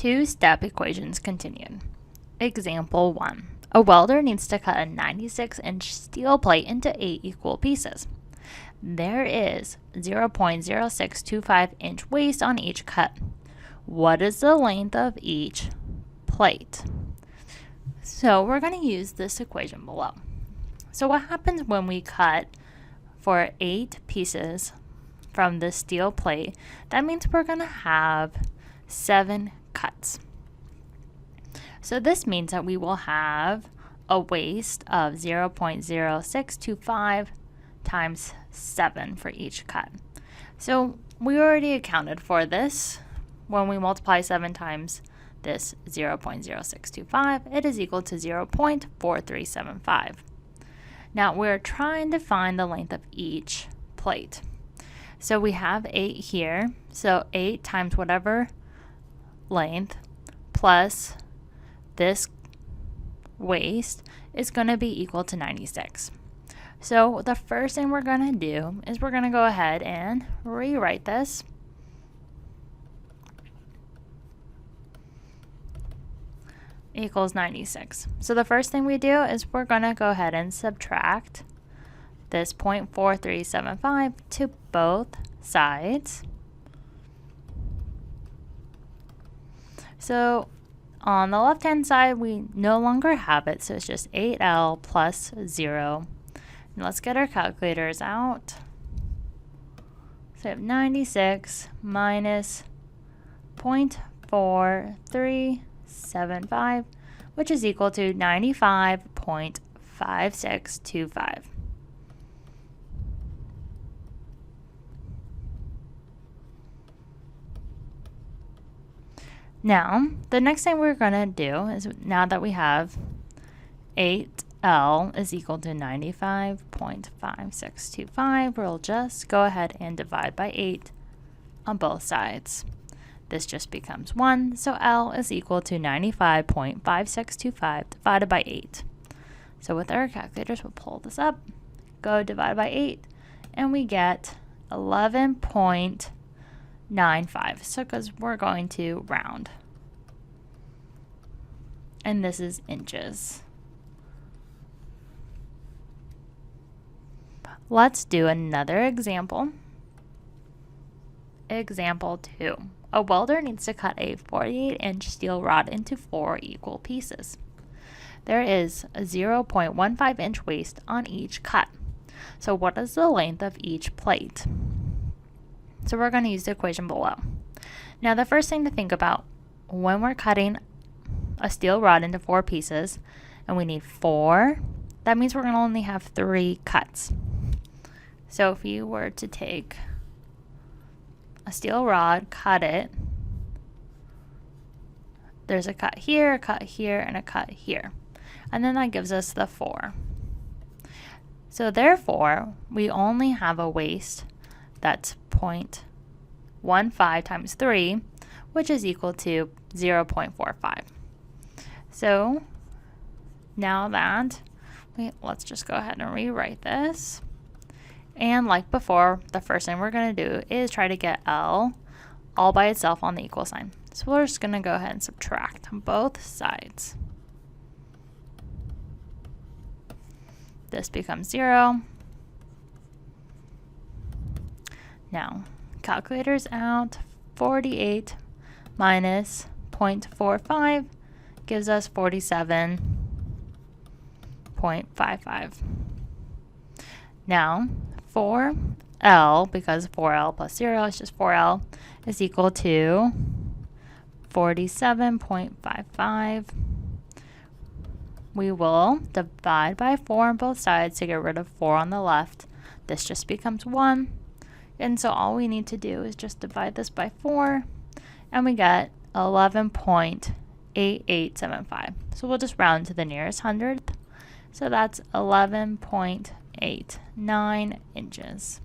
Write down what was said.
Two-step equations continued. Example 1. A welder needs to cut a 96-inch steel plate into 8 equal pieces. There is 0.0625 inch waste on each cut. What is the length of each plate? So we're going to use this equation below. So what happens when we cut for 8 pieces from the steel plate? That means we're going to have 7 cuts. So this means that we will have a waste of 0.0625 times 7 for each cut. So we already accounted for this. When we multiply 7 times this 0.0625, it is equal to 0.4375. Now we're trying to find the length of each plate. So we have 8 here, so 8 times whatever length plus this waste is going to be equal to 96. So the first thing we're going to do is we're going to go ahead and rewrite this. Equals 96. So the first thing we do is we're going to go ahead and subtract this 0.4375 to both sides. So on the left-hand side, we no longer have it, so it's just 8L plus 0. And let's get our calculators out. So we have 96 minus 0.4375, which is equal to 95.5625. Now, the next thing we're going to do is, now that we have 8L is equal to 95.5625, we'll just go ahead and divide by 8 on both sides. This just becomes 1, so L is equal to 95.5625 divided by 8. So with our calculators, we'll pull this up, go divide by 8, and we get 11.95. So because we're going to round. And this is inches. Let's do another example. Example 2. A welder needs to cut a 48-inch steel rod into 4 equal pieces. There is a 0.15 inch waste on each cut. So what is the length of each plate? So we're going to use the equation below. Now the first thing to think about when we're cutting a steel rod into 4 pieces, and we need 4, that means we're going to only have 3 cuts. So if you were to take a steel rod, cut it, there's a cut here, and a cut here. And then that gives us the 4. So therefore, we only have a waste that's 0.15 times 3, which is equal to 0.45. So now that, let's just go ahead and rewrite this. And like before, the first thing we're going to do is try to get L all by itself on the equal sign. So we're just going to go ahead and subtract on both sides. This becomes 0. Now, calculators out. 48 minus 0.45 gives us 47.55. Now, 4L, because 4L plus 0 is just 4L, is equal to 47.55. We will divide by 4 on both sides to get rid of 4 on the left. This just becomes 1. And so all we need to do is just divide this by 4, and we get 11.8875. So we'll just round to the nearest hundredth. So that's 11.89 inches.